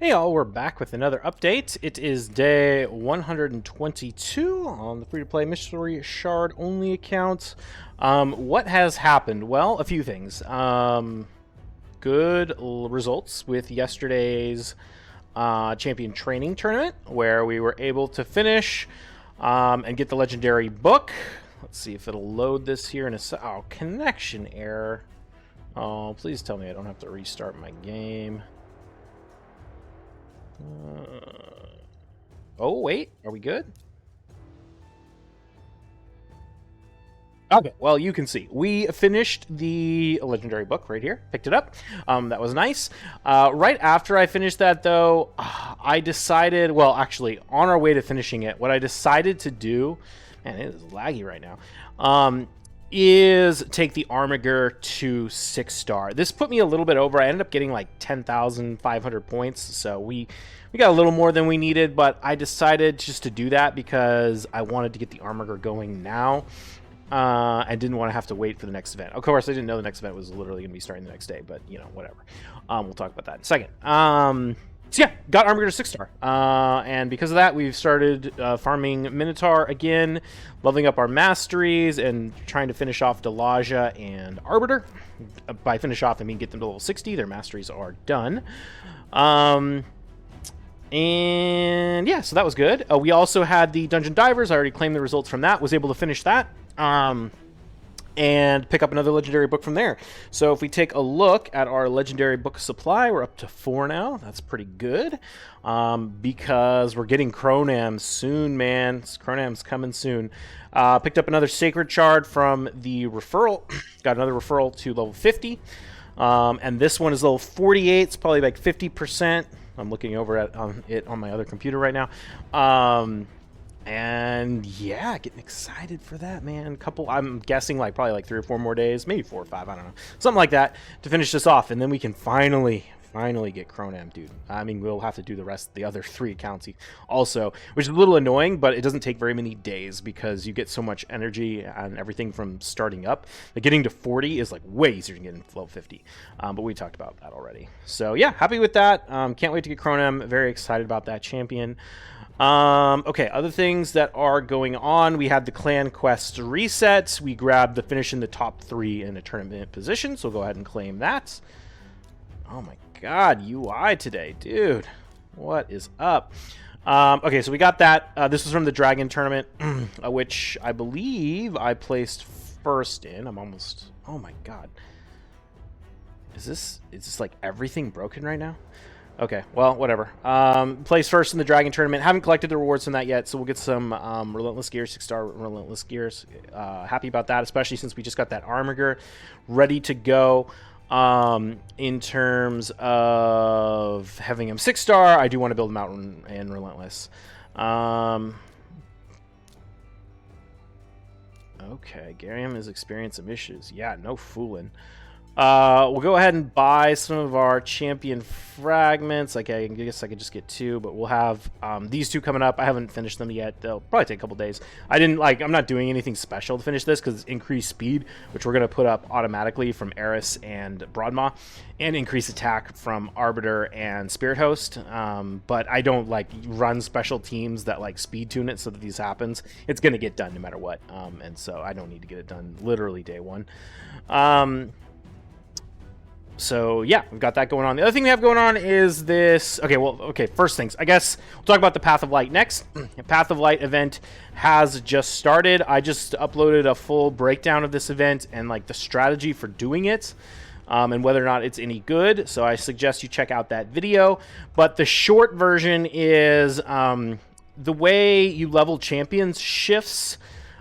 Hey all, we're back with another update. It is day 122 on the free-to-play Mystery Shard only account. What has happened? Well, a few things. Good results with yesterday's champion training tournament, where we were able to finish and get the legendary book. Let's see if it'll load this here in a sec. Oh, connection error. Oh, please tell me I don't have to restart my game. Oh, wait. Are we good? Okay, well, you can see. We finished the legendary book right here. Picked it up. That was nice. Right after I finished that, though, I decided... Well, actually, on our way to finishing it, what I decided to do... Man, it is laggy right now. Is take the Armiger to 6-star. This put me a little bit over. I ended up getting like 10,500 points, so we got a little more than we needed, but I decided just to do that because I wanted to get the Armiger going now. I didn't want to have to wait for the next event. Of course, I didn't know the next event was literally going to be starting the next day, but, you know, whatever. We'll talk about that in a second. So yeah, got Armiger to 6-star. And because of that, we've started farming Minotaur again, leveling up our masteries, and trying to finish off Delaja and Arbiter. By finish off, I mean get them to level 60. Their masteries are done. And yeah, so that was good. We also had the Dungeon Divers. I already claimed the results from that. Was able to finish that. And pick up another legendary book from there. So if we take a look at our legendary book supply, we're up to 4 now. That's pretty good. Because we're getting Cronam soon, man. Cronam's coming soon. Picked up another Sacred Shard from the referral. Got another referral to level 50. And this one is level 48. It's probably like 50%. I'm looking over at it on my other computer right now. And yeah, getting excited for that, man. I'm guessing like probably like 3 or 4 more days, maybe 4 or 5, I don't know, something like that to finish this off, and then we can finally get Cronam, dude. I mean, we'll have to do the other 3 accounts also, which is a little annoying, but it doesn't take very many days because you get so much energy and everything from starting up. Like getting to 40 is like way easier than getting to level 50. But we talked about that already. So yeah, happy with that. Can't wait to get Cronam. Very excited about that champion. Okay, other things that are going on. We had the clan quest reset. We grabbed the finish in the top 3 in a tournament position, so we'll go ahead and claim that. Oh my god, UI today, dude. What is up? Okay, so we got that. This was from the Dragon tournament, which I believe I placed first in. I'm almost... Oh my god. Is this like everything broken right now? Okay, well, whatever. Placed first in the Dragon tournament. Haven't collected the rewards from that yet, so we'll get some Relentless Gears, 6-star Relentless Gears. Happy about that, especially since we just got that Armiger ready to go. In terms of having him 6-star, I do want to build him out in Relentless. Okay, Garium is experiencing some issues. Yeah, no fooling. We'll go ahead and buy some of our champion fragments. Like, I guess I could just get 2, but we'll have these 2 coming up. I haven't finished them yet. They'll probably take a couple days. I'm not doing anything special to finish this because it's increased speed, which we're going to put up automatically from Eris and Broadmaw, and increase attack from Arbiter and Spirit Host. But I don't run special teams that speed tune it so that these happens. It's going to get done no matter what. And so I don't need to get it done literally day 1. So yeah, we've got that going on. The other thing we have going on is this. Okay, first things. I guess we'll talk about the Path of Light next. The Path of Light event has just started. I just uploaded a full breakdown of this event and the strategy for doing it. And whether or not it's any good. So I suggest you check out that video. But the short version is the way you level champions shifts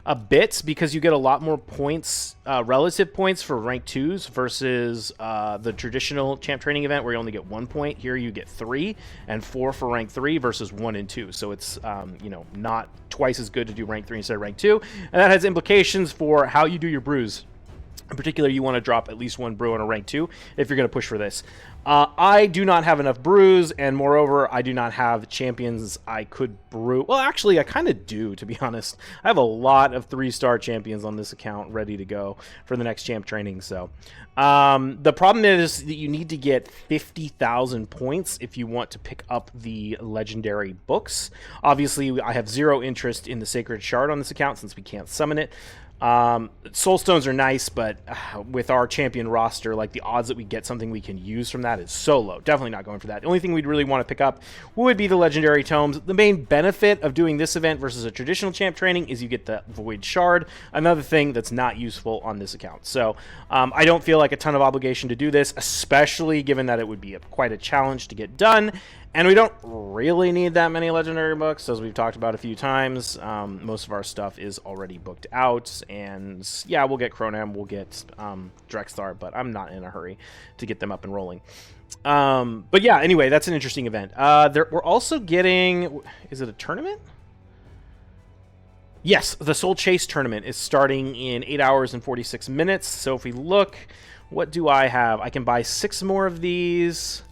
a bit because you get a lot more points, relative points for rank 2s versus the traditional champ training event where you only get 1 point. Here you get 3 and 4 for rank 3 versus 1 and 2. So it's you know, not twice as good to do rank 3 instead of rank 2, and that has implications for how you do your brews. In particular, you want to drop at least one brew on a rank 2 if you're going to push for this. I do not have enough brews, and moreover, I do not have champions I could brew. Well, actually, I kind of do, to be honest. I have a lot of 3-star champions on this account ready to go for the next champ training. So the problem is that you need to get 50,000 points if you want to pick up the legendary books. Obviously, I have 0 interest in the Sacred Shard on this account since we can't summon it. Soul Stones are nice, but with our champion roster, like, the odds that we get something we can use from that is so low. Definitely not going for that. The only thing we'd really want to pick up would be the legendary tomes. The main benefit of doing this event versus a traditional champ training is you get the Void Shard, another thing that's not useful on this account. So I don't feel like a ton of obligation to do this, especially given that it would be quite a challenge to get done. And we don't really need that many legendary books, as we've talked about a few times. Most of our stuff is already booked out, and yeah, we'll get Chronem, we'll get Drexthar, but I'm not in a hurry to get them up and rolling. But yeah, anyway, that's an interesting event. We're also getting, is it a tournament? Yes, the Soul Chase tournament is starting in 8 hours and 46 minutes. So if we look, what do I have? I can buy 6 more of these.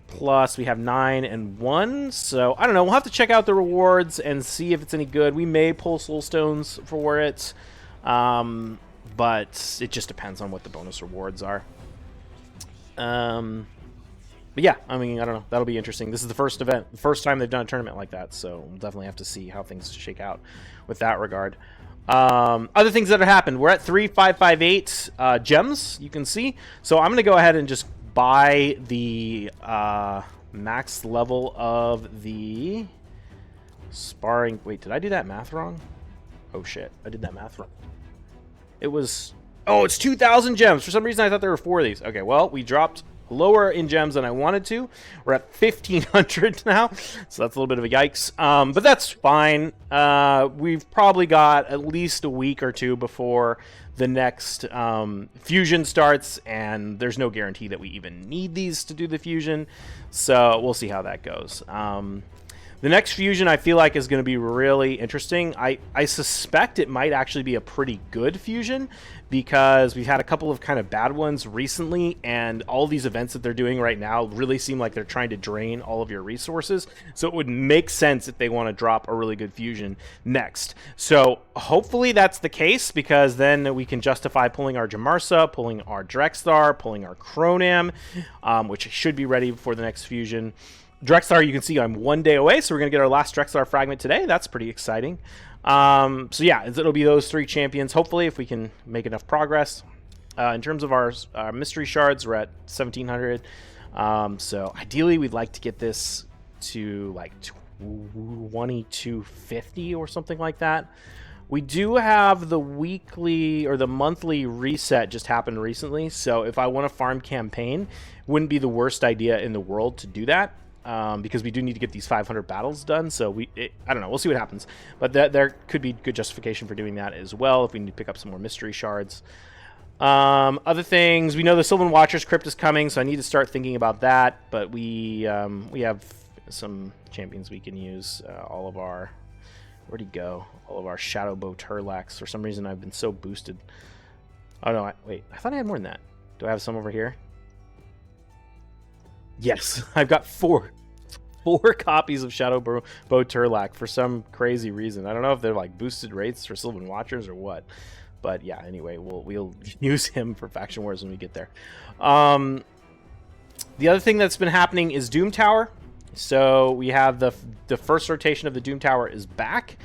Plus, we have 9 and 1. So, I don't know. We'll have to check out the rewards and see if it's any good. We may pull Soul Stones for it. But it just depends on what the bonus rewards are. But yeah, I mean, I don't know. That'll be interesting. This is the first event. The first time they've done a tournament like that. So, we'll definitely have to see how things shake out with that regard. Other things that have happened. We're at 3,558 gems, you can see. So, I'm going to go ahead and just buy the max level of the sparring. Wait, did I do that math wrong? Oh shit, I did that math wrong. It was, oh, it's 2,000 gems. For some reason I thought there were 4 of these. Okay, well, we dropped lower in gems than I wanted to. We're at 1,500 now, so that's a little bit of a yikes. But that's fine. We've probably got at least a week or 2 before the next fusion starts, and there's no guarantee that we even need these to do the fusion, so we'll see how that goes. The next fusion I feel like is going to be really interesting. I suspect it might actually be a pretty good fusion because we've had a couple of kind of bad ones recently, and all these events that they're doing right now really seem like they're trying to drain all of your resources. So it would make sense if they want to drop a really good fusion next. So hopefully that's the case, because then we can justify pulling our Jamarsa, pulling our Drexthar, pulling our Chronem, which should be ready for the next fusion. Drexthar, you can see I'm 1 day away, so we're going to get our last Drexthar fragment today. That's pretty exciting. So yeah, it'll be those 3 champions, hopefully, if we can make enough progress. In terms of our mystery shards, we're at 1,700. So ideally, we'd like to get this to like 2,250 or something like that. We do have the weekly or the monthly reset just happened recently, so if I want to farm campaign, it wouldn't be the worst idea in the world to do that. Because we do need to get these 500 battles done, so I don't know, we'll see what happens, but there could be good justification for doing that as well if we need to pick up some more mystery shards. Other things, we know the Sylvan Watcher's Crypt is coming, so I need to start thinking about that, but we have some champions we can use. All of our, where'd he go? All of our Shadowbow Turlax. For some reason I've been so boosted. Oh no, wait, I thought I had more than that. Do I have some over here? Yes, I've got four copies of Shadowbow Turlac for some crazy reason. I don't know if they're like boosted rates for Sylvan Watchers or what. But yeah, anyway, we'll use him for Faction Wars when we get there. The other thing that's been happening is Doom Tower. So we have the first rotation of the Doom Tower is back.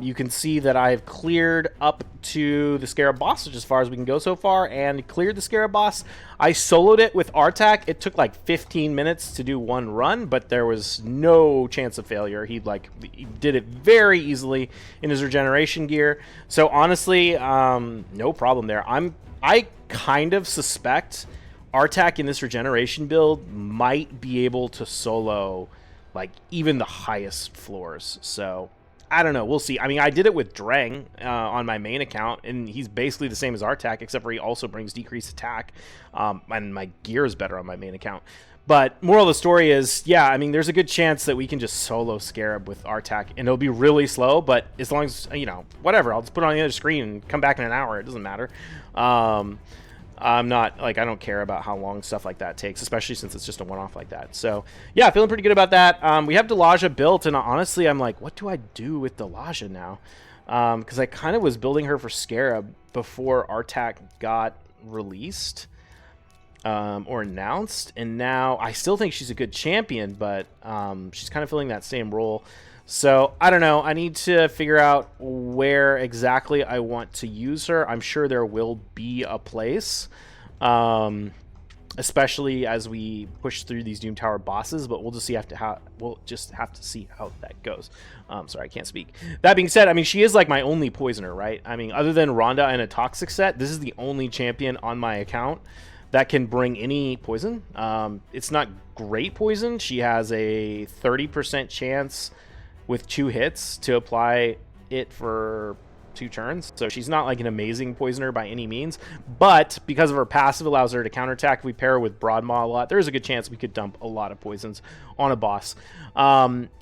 You can see that I have cleared up to the Scarab boss, which is as far as we can go so far, and cleared the Scarab boss. I soloed it with Artak. It took like 15 minutes to do one run, but there was no chance of failure. He did it very easily in his regeneration gear. So honestly, no problem there. I kind of suspect Artak in this regeneration build might be able to solo like even the highest floors. So I don't know. We'll see. I mean, I did it with Drang on my main account, and he's basically the same as Artak, except for he also brings decreased attack, and my gear is better on my main account. But moral of the story is, yeah, I mean, there's a good chance that we can just solo Scarab with Artak, and it'll be really slow, but as long as, you know, whatever, I'll just put it on the other screen and come back in an hour. It doesn't matter. I'm not, like, I don't care about how long stuff like that takes, especially since it's just a one-off like that. So, yeah, feeling pretty good about that. We have Delaja built, and honestly, I'm like, what do I do with Delaja now? Because I kind of was building her for Scarab before Artak got released. Or announced, and now I still think she's a good champion, but she's kind of filling that same role. So I don't know. I need to figure out where exactly I want to use her. I'm sure there will be a place, especially as we push through these Doom Tower bosses. But we'll just see we'll just have to see how that goes. Sorry, I can't speak. That being said, I mean, she is like my only poisoner, right? I mean, other than Rhonda and a toxic set, this is the only champion on my account that can bring any poison. It's not great poison. She has a 30% chance with 2 hits to apply it for 2 turns. So she's not like an amazing poisoner by any means. But because of her passive allows her to counterattack, if we pair her with Broadmaw a lot, there's a good chance we could dump a lot of poisons on a boss.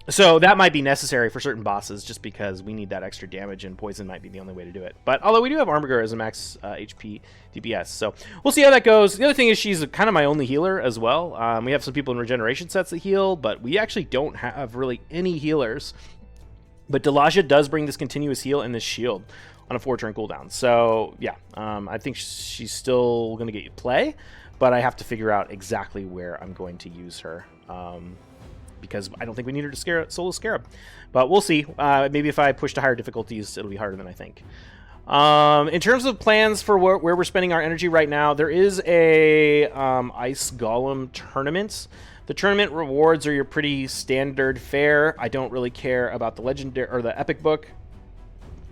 So that might be necessary for certain bosses just because we need that extra damage, and poison might be the only way to do it. But although we do have Armiger as a max HP DPS, so we'll see how that goes. The other thing is she's kind of my only healer as well. We have some people in regeneration sets that heal, but we actually don't have really any healers. But Delaja does bring this continuous heal and this shield on a 4-turn cooldown. So yeah, I think she's still going to get you play, but I have to figure out exactly where I'm going to use her. Because I don't think we need her to solo Scarab. But we'll see. Maybe if I push to higher difficulties, it'll be harder than I think. In terms of plans for where we're spending our energy right now, there is a Ice Golem tournament. The tournament rewards are your pretty standard fare. I don't really care about the legendary or the epic book.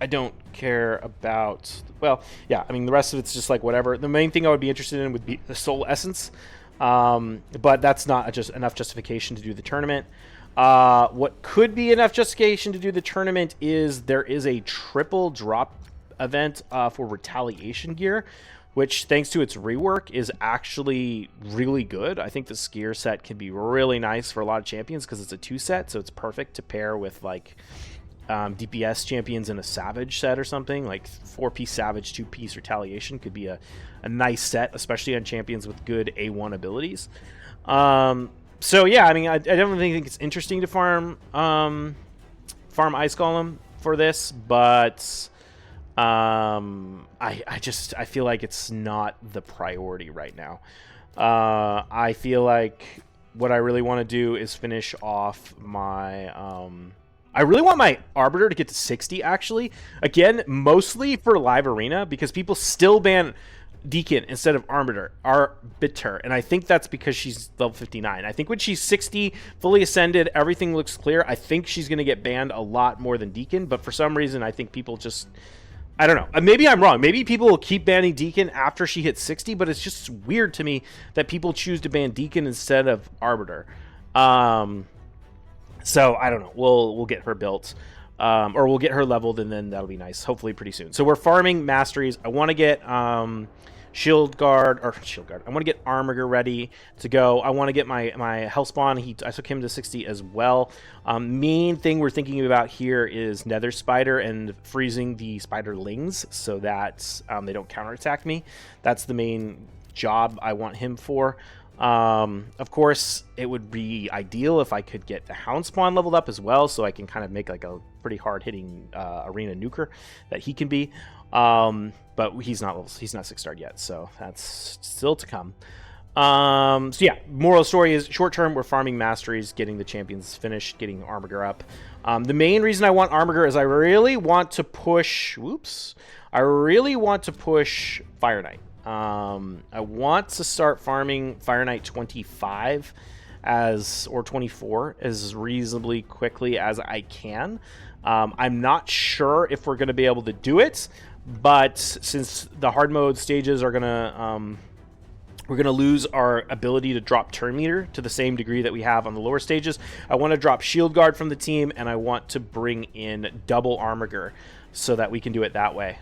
I don't care about, well, yeah, I mean, the rest of it's just like whatever. The main thing I would be interested in would be the soul essence. But that's not just enough justification to do the tournament. What could be enough justification to do the tournament is there is a triple drop event for retaliation gear, which thanks to its rework is actually really good. I think the skier set can be really nice for a lot of champions because it's a 2 set, so it's perfect to pair with like DPS champions in a Savage set or something. Like 4-piece Savage, 2-piece Retaliation could be a nice set, especially on champions with good A1 abilities. So yeah, I mean, I don't really think it's interesting to farm Ice Golem for this, but I feel like it's not the priority right now. I feel like what I really want to do is finish off my I really want my Arbiter to get to 60, actually. Again, mostly for live arena, because people still ban Deacon instead of Arbiter. And I think that's because she's level 59. I think when she's 60, fully ascended, everything looks clear, I think she's going to get banned a lot more than Deacon. But for some reason, I think people just... I don't know. Maybe I'm wrong. Maybe people will keep banning Deacon after she hits 60, but it's just weird to me that people choose to ban Deacon instead of Arbiter. So I don't know. We'll get her built, or we'll get her leveled, and then that'll be nice. Hopefully pretty soon. So we're farming masteries. I want to get Shield Guard. I want to get Armiger ready to go. I want to get my Hellspawn. I took him to 60 as well. Main thing we're thinking about here is Nether Spider and freezing the Spiderlings so that they don't counterattack me. That's the main job I want him for. Of course, it would be ideal if I could get the Houndspawn leveled up as well, so I can kind of make like a pretty hard-hitting arena nuker that he can be. But he's not 6-starred yet, so that's still to come. So yeah, moral of the story is short term we're farming masteries, getting the champions finished, getting Armiger up. The main reason I want Armiger is I really want to push. Fire Knight. I want to start farming Fire Knight 25 or 24 as reasonably quickly as I can. I'm not sure if we're going to be able to do it, but since the hard mode stages are gonna we're gonna lose our ability to drop turn meter to the same degree that we have on the lower stages, I want to drop Shield Guard from the team, and I want to bring in double Armiger so that we can do it that way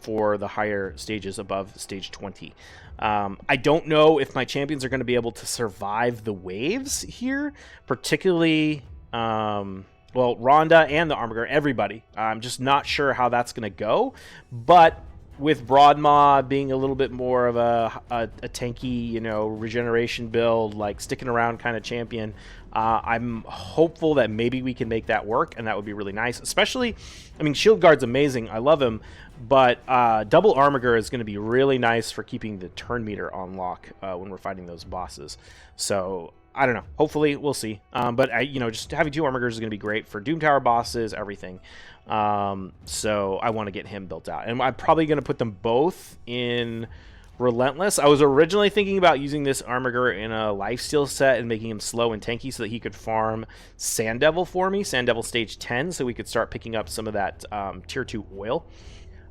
for the higher stages above stage 20. I don't know if my champions are going to be able to survive the waves here, particularly, well, Rhonda and the Armager, everybody. I'm just not sure how that's going to go, but with Broadmaw being a little bit more of a tanky, you know, regeneration build, like sticking around kind of champion, I'm hopeful that maybe we can make that work, and that would be really nice. Especially, I mean, Shield Guard's amazing. I love him, but double Armager is going to be really nice for keeping the turn meter on lock when we're fighting those bosses. So I don't know. Hopefully, we'll see. But you know, just having 2 Armagers is going to be great for Doom Tower bosses, everything. So I want to get him built out, and I'm probably going to put them both in Relentless. I was originally thinking about using this Armager in a lifesteal set and making him slow and tanky so that he could farm Sand Devil for me, Sand Devil stage 10, so we could start picking up some of that tier 2 oil.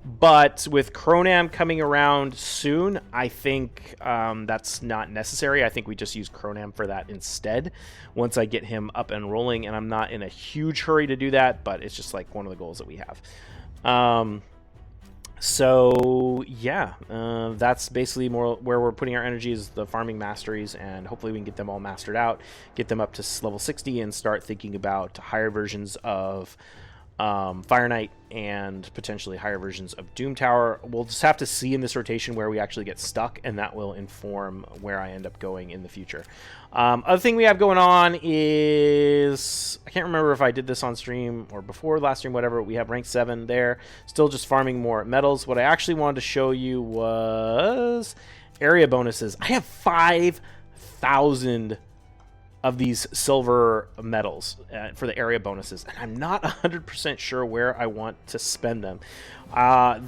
But with Cronam coming around soon, I think that's not necessary. I think we just use Cronam for that instead once I get him up and rolling, and I'm not in a huge hurry to do that, but it's just like one of the goals that we have. So yeah, that's basically more where we're putting our energy, is the farming masteries, and hopefully we can get them all mastered out, get them up to level 60, and start thinking about higher versions of Fire Knight and potentially higher versions of Doom Tower. We'll just have to see in this rotation where we actually get stuck, and that will inform where I end up going in the future. Other thing we have going on is, I can't remember if I did this on stream or before last stream, whatever. We have rank 7 there, still just farming more medals. What I actually wanted to show you was area bonuses. I have 5,000 of these silver medals for the area bonuses, and I'm not 100% sure where I want to spend them.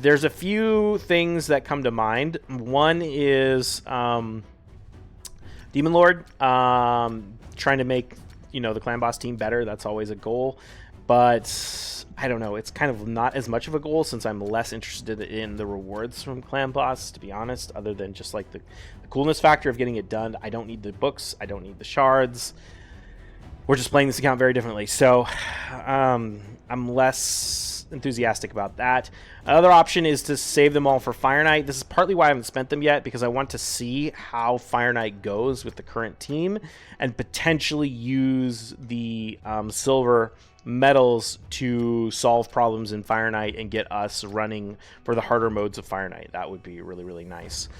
There's a few things that come to mind. One is Demon Lord, trying to make, you know, the clan boss team better. That's always a goal, but I don't know, it's kind of not as much of a goal since I'm less interested in the rewards from clan boss, to be honest, other than just like the coolness factor of getting it done. I don't need the books, I don't need the shards. We're just playing this account very differently, so I'm less enthusiastic about that. Another option is to save them all for Fire Knight. This is partly why I haven't spent them yet, because I want to see how Fire Knight goes with the current team and potentially use the silver medals to solve problems in Fire Knight and get us running for the harder modes of Fire Knight. That would be really, really nice.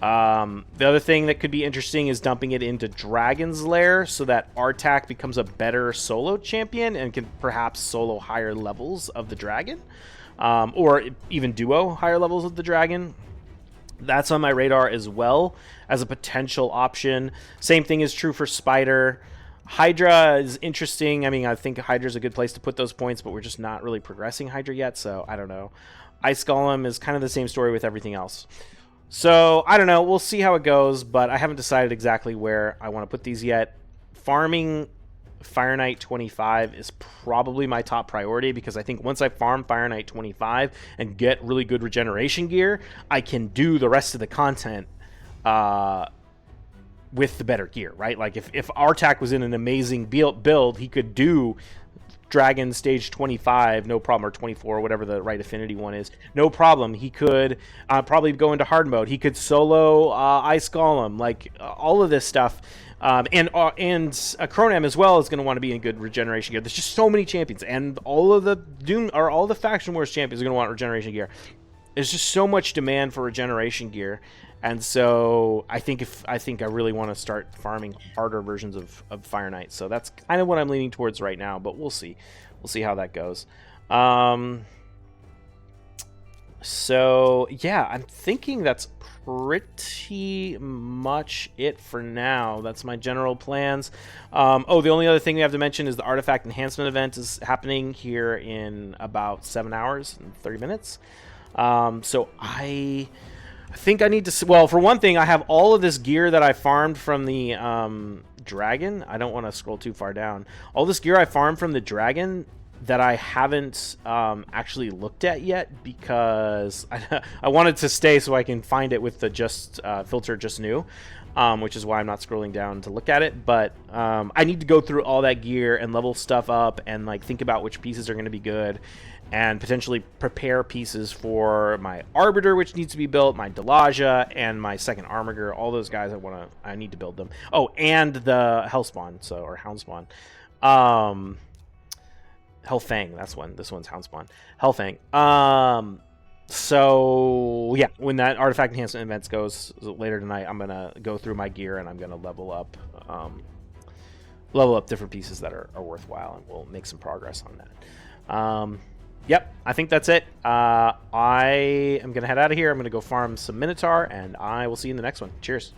The other thing that could be interesting is dumping it into Dragon's Lair so that Artak becomes a better solo champion and can perhaps solo higher levels of the dragon, or even duo higher levels of the dragon. That's on my radar as well as a potential option. Same thing is true for Spider. Hydra is interesting. I mean, I think Hydra is a good place to put those points, but we're just not really progressing Hydra yet, so I don't know. Ice Golem is kind of the same story with everything else. So, I don't know. We'll see how it goes, but I haven't decided exactly where I want to put these yet. Farming Fire Knight 25 is probably my top priority, because I think once I farm Fire Knight 25 and get really good regeneration gear, I can do the rest of the content with the better gear, right? Like if Artak was in an amazing build, he could do Dragon stage 25 no problem, or 24, or whatever the right affinity one is, no problem. He could probably go into hard mode. He could solo Ice Golem, like all of this stuff. And Cronam as well is going to want to be in good regeneration gear. There's just so many champions, and all of the Doom, or all the Faction Wars champions are going to want regeneration gear. There's just so much demand for regeneration gear, and so I think I really want to start farming harder versions of Fire Knight. So that's kind of what I'm leaning towards right now, but we'll see. We'll see how that goes. So yeah, I'm thinking that's pretty much it for now. That's my general plans. Oh, the only other thing we have to mention is the Artifact Enhancement event is happening here in about 7 hours and 30 minutes. So I think I need to, well, for one thing, I have all of this gear that I farmed from the dragon. I don't want to scroll too far down. All this gear I farmed from the dragon that I haven't actually looked at yet, because I wanted to stay so I can find it with the filter just new. which is why I'm not scrolling down to look at it. But I need to go through all that gear and level stuff up and like think about which pieces are going to be good, and potentially prepare pieces for my Arbiter, which needs to be built, my Delaja, and my second Armiger. All those guys I need to build them. Oh, and the Hellspawn, or Houndspawn. Hellfang, that's one. This one's Houndspawn. Hellfang. So yeah, when that artifact enhancement events goes later tonight, I'm gonna go through my gear and I'm gonna level up different pieces that are worthwhile, and we'll make some progress on that. Yep, I think that's it. I am gonna head out of here. I'm gonna go farm some Minotaur, and I will see you in the next one. Cheers.